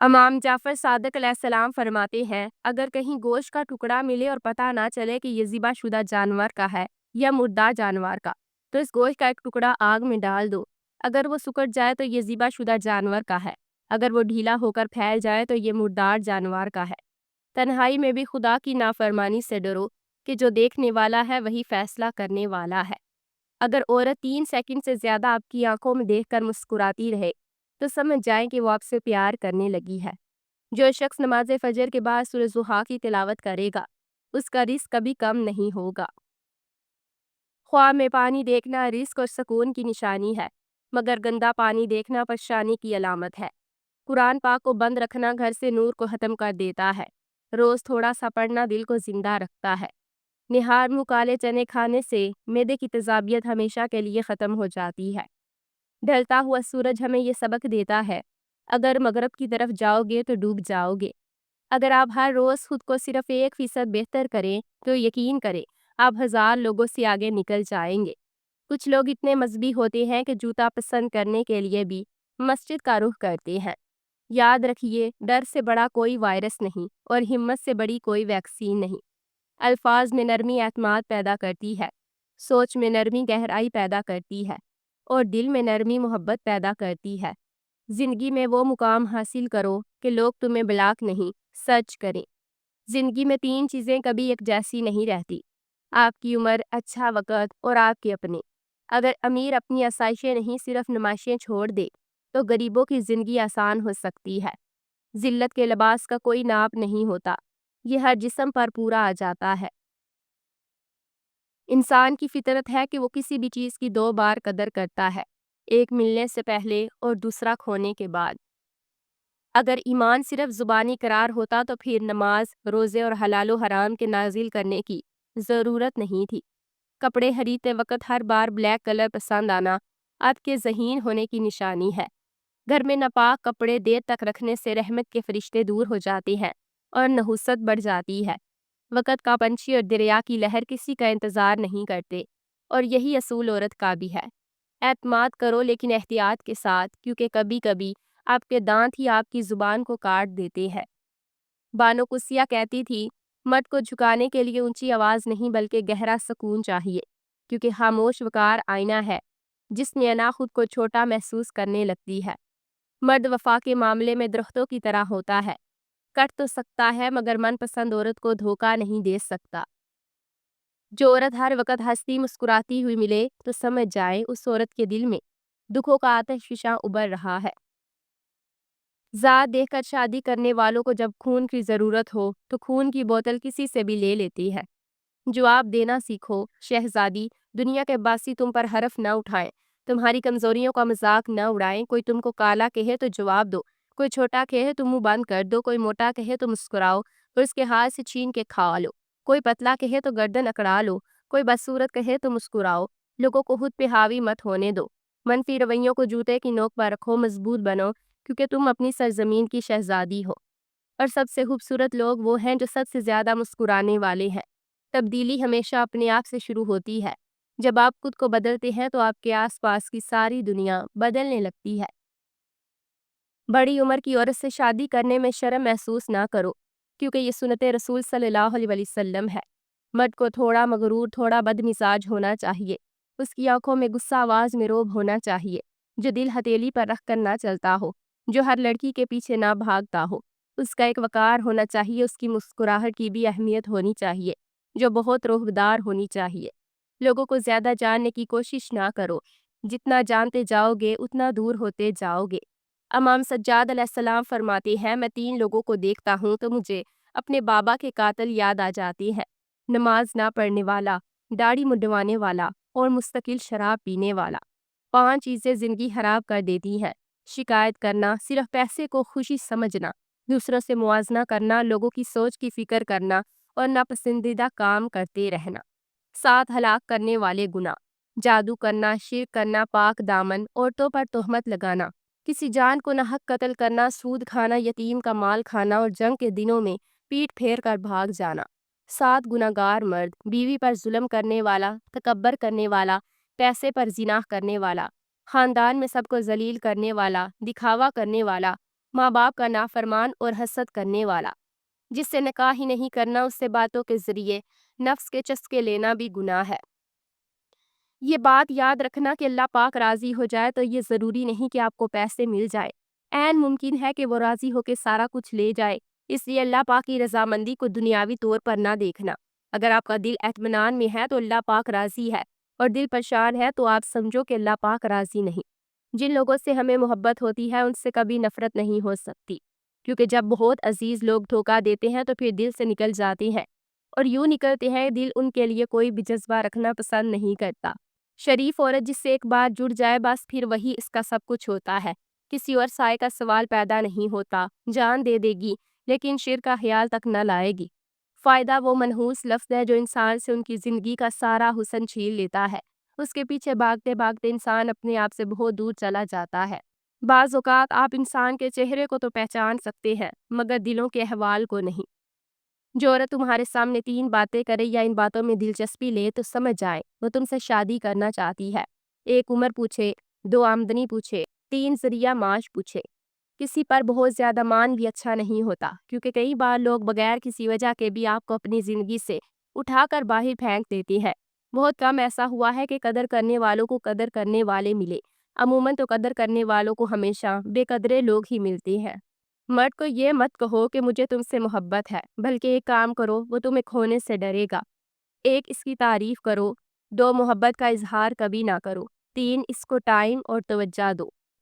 امام جعفر صادق علیہ السلام فرماتے ہیں، اگر کہیں گوشت کا ٹکڑا ملے اور پتہ نہ چلے کہ یہ ذبح شدہ جانور کا ہے یا مردار جانور کا، تو اس گوشت کا ایک ٹکڑا آگ میں ڈال دو۔ اگر وہ سکڑ جائے تو یہ ذبح شدہ جانور کا ہے، اگر وہ ڈھیلا ہو کر پھیل جائے تو یہ مردار جانور کا ہے۔ تنہائی میں بھی خدا کی نافرمانی سے ڈرو کہ جو دیکھنے والا ہے وہی فیصلہ کرنے والا ہے۔ اگر عورت 3 سیکنڈ سے زیادہ آپ کی آنکھوں میں دیکھ کر مسکراتی رہے تو سمجھ جائیں کہ وہ آپ سے پیار کرنے لگی ہے۔ جو شخص نماز فجر کے بعد سورہ ضحیٰ کی تلاوت کرے گا اس کا رزق کبھی کم نہیں ہوگا۔ خواب میں پانی دیکھنا رزق اور سکون کی نشانی ہے، مگر گندا پانی دیکھنا پریشانی کی علامت ہے۔ قرآن پاک کو بند رکھنا گھر سے نور کو ختم کر دیتا ہے۔ روز تھوڑا سا پڑھنا دل کو زندہ رکھتا ہے۔ نہار منہ کالے چنے کھانے سے معدے کی تیزابیت ہمیشہ کے لیے ختم ہو جاتی ہے۔ ڈھلتا ہوا سورج ہمیں یہ سبق دیتا ہے، اگر مغرب کی طرف جاؤ گے تو ڈوب جاؤ گے۔ اگر آپ ہر روز خود کو صرف 1% بہتر کریں تو یقین کریں آپ 1000 لوگوں سے آگے نکل جائیں گے۔ کچھ لوگ اتنے مذہبی ہوتے ہیں کہ جوتا پسند کرنے کے لیے بھی مسجد کا رخ کرتے ہیں۔ یاد رکھیے، ڈر سے بڑا کوئی وائرس نہیں اور ہمت سے بڑی کوئی ویکسین نہیں۔ الفاظ میں نرمی اعتماد پیدا کرتی ہے، سوچ میں نرمی گہرائی پیدا کرتی ہے، اور دل میں نرمی محبت پیدا کرتی ہے۔ زندگی میں وہ مقام حاصل کرو کہ لوگ تمہیں بلاک نہیں سرچ کریں۔ زندگی میں 3 چیزیں کبھی ایک جیسی نہیں رہتی: آپ کی عمر، اچھا وقت اور آپ کے اپنے۔ اگر امیر اپنی آسائشیں نہیں صرف نمائشیں چھوڑ دے تو غریبوں کی زندگی آسان ہو سکتی ہے۔ ذلت کے لباس کا کوئی ناپ نہیں ہوتا، یہ ہر جسم پر پورا آ جاتا ہے۔ انسان کی فطرت ہے کہ وہ کسی بھی چیز کی 2 بار قدر کرتا ہے، ایک ملنے سے پہلے اور دوسرا کھونے کے بعد۔ اگر ایمان صرف زبانی قرار ہوتا تو پھر نماز، روزے اور حلال و حرام کے نازل کرنے کی ضرورت نہیں تھی۔ کپڑے خریدتے وقت ہر بار بلیک کلر پسند آنا آپ کے ذہین ہونے کی نشانی ہے۔ گھر میں ناپاک کپڑے دیر تک رکھنے سے رحمت کے فرشتے دور ہو جاتے ہیں اور نحوست بڑھ جاتی ہے۔ وقت کا پنچھی اور دریا کی لہر کسی کا انتظار نہیں کرتے، اور یہی اصول عورت کا بھی ہے۔ اعتماد کرو لیکن احتیاط کے ساتھ، کیونکہ کبھی کبھی آپ کے دانت ہی آپ کی زبان کو کاٹ دیتے ہیں۔ بانو قدسیہ کہتی تھی، مرد کو جھکانے کے لیے اونچی آواز نہیں بلکہ گہرا سکون چاہیے، کیونکہ خاموش وقار آئینہ ہے جس میں انا خود کو چھوٹا محسوس کرنے لگتی ہے۔ مرد وفا کے معاملے میں درختوں کی طرح ہوتا ہے، کٹ تو سکتا ہے مگر من پسند عورت کو دھوکہ نہیں دے سکتا۔ جو عورت ہر وقت ہنستی مسکراتی ہوئی ملے تو سمجھ جائے اس عورت کے دل میں دکھوں کا آتش فشاں ابل رہا ہے۔ ذات دیکھ کر شادی کرنے والوں کو جب خون کی ضرورت ہو تو خون کی بوتل کسی سے بھی لے لیتی ہے۔ جواب دینا سیکھو شہزادی، دنیا کے باسی تم پر حرف نہ اٹھائیں، تمہاری کمزوریوں کا مذاق نہ اڑائیں۔ کوئی تم کو کالا کہے تو جواب دو، کوئی چھوٹا کہے تو منہ بند کر دو، کوئی موٹا کہے تو مسکراؤ اور اس کے ہاتھ سے چھین کے کھا لو، کوئی پتلا کہے تو گردن اکڑا لو، کوئی بدصورت کہے تو مسکراؤ۔ لوگوں کو خود پہ حاوی مت ہونے دو، منفی رویوں کو جوتے کی نوک پر رکھو، مضبوط بنو کیونکہ تم اپنی سرزمین کی شہزادی ہو۔ اور سب سے خوبصورت لوگ وہ ہیں جو سب سے زیادہ مسکرانے والے ہیں۔ تبدیلی ہمیشہ اپنے آپ سے شروع ہوتی ہے۔ جب آپ خود کو بدلتے ہیں تو آپ کے آس پاس کی ساری دنیا بدلنے لگتی ہے۔ بڑی عمر کی عورت سے شادی کرنے میں شرم محسوس نہ کرو، کیونکہ یہ سنت رسول صلی اللہ علیہ وسلم ہے۔ مرد کو تھوڑا مغرور، تھوڑا بد مزاج ہونا چاہیے، اس کی آنکھوں میں غصہ، آواز میں روب ہونا چاہیے، جو دل ہتھیلی پر رکھ کر نہ چلتا ہو، جو ہر لڑکی کے پیچھے نہ بھاگتا ہو۔ اس کا ایک وقار ہونا چاہیے، اس کی مسکراہٹ کی بھی اہمیت ہونی چاہیے، جو بہت روحدار ہونی چاہیے۔ لوگوں کو زیادہ جاننے کی کوشش نہ کرو، جتنا جانتے جاؤ گے اتنا دور ہوتے جاؤ گے۔ امام سجاد علیہ السلام فرماتے ہیں، میں 3 لوگوں کو دیکھتا ہوں تو مجھے اپنے بابا کے قاتل یاد آ جاتے ہیں: نماز نہ پڑھنے والا، داڑھی منڈوانے والا اور مستقل شراب پینے والا۔ 5 چیزیں زندگی خراب کر دیتی ہیں: شکایت کرنا، صرف پیسے کو خوشی سمجھنا، دوسروں سے موازنہ کرنا، لوگوں کی سوچ کی فکر کرنا اور ناپسندیدہ کام کرتے رہنا۔ 7 ہلاک کرنے والے گناہ: جادو کرنا، شرک کرنا، پاک دامن عورتوں پر تہمت لگانا، کسی جان کو ناحق قتل کرنا، سود کھانا، یتیم کا مال کھانا اور جنگ کے دنوں میں پیٹ پھیر کر بھاگ جانا۔ 7 گنہگار مرد: بیوی پر ظلم کرنے والا، تکبر کرنے والا، پیسے پر زنا کرنے والا، خاندان میں سب کو ذلیل کرنے والا، دکھاوا کرنے والا، ماں باپ کا نافرمان اور حسد کرنے والا۔ جس سے نکاح ہی نہیں کرنا، اس سے باتوں کے ذریعے نفس کے چسکے لینا بھی گناہ ہے۔ یہ بات یاد رکھنا کہ اللہ پاک راضی ہو جائے تو یہ ضروری نہیں کہ آپ کو پیسے مل جائے، عین ممکن ہے کہ وہ راضی ہو کے سارا کچھ لے جائے۔ اس لیے اللہ پاک کی رضامندی کو دنیاوی طور پر نہ دیکھنا۔ اگر آپ کا دل اطمینان میں ہے تو اللہ پاک راضی ہے، اور دل پریشان ہے تو آپ سمجھو کہ اللہ پاک راضی نہیں۔ جن لوگوں سے ہمیں محبت ہوتی ہے ان سے کبھی نفرت نہیں ہو سکتی، کیونکہ جب بہت عزیز لوگ دھوکہ دیتے ہیں تو پھر دل سے نکل جاتے ہیں، اور یوں نکلتے ہیں دل ان کے لیے کوئی بھی جذبہ رکھنا پسند نہیں کرتا۔ شریف عورت جس سے ایک بار جڑ جائے بس پھر وہی اس کا سب کچھ ہوتا ہے، کسی اور سائے کا سوال پیدا نہیں ہوتا، جان دے دے گی لیکن شر کا خیال تک نہ لائے گی۔ فائدہ وہ منحوس لفظ ہے جو انسان سے ان کی زندگی کا سارا حسن چھین لیتا ہے، اس کے پیچھے بھاگتے بھاگتے انسان اپنے آپ سے بہت دور چلا جاتا ہے۔ بعض اوقات آپ انسان کے چہرے کو تو پہچان سکتے ہیں مگر دلوں کے احوال کو نہیں۔ جو عورت تمہارے سامنے 3 باتیں کرے یا ان باتوں میں دلچسپی لے تو سمجھ جائے وہ تم سے شادی کرنا چاہتی ہے۔ 1 عمر پوچھے، 2 آمدنی پوچھے، 3 ذریعہ معاش پوچھے۔ کسی پر بہت زیادہ مان بھی اچھا نہیں ہوتا، کیونکہ کئی بار لوگ بغیر کسی وجہ کے بھی آپ کو اپنی زندگی سے اٹھا کر باہر پھینک دیتے ہیں۔ بہت کم ایسا ہوا ہے کہ قدر کرنے والوں کو قدر کرنے والے ملے، عموماً تو قدر کرنے والوں کو ہمیشہ بے قدرے لوگ ہی ملتے ہیں۔ مرد کو یہ مت کہو کہ مجھے تم سے محبت ہے، بلکہ ایک کام کرو وہ تمہیں کھونے سے ڈرے گا۔ 1 اس کی تعریف کرو، 2 محبت کا اظہار کبھی نہ کرو، 3 اس کو ٹائم اور توجہ دو۔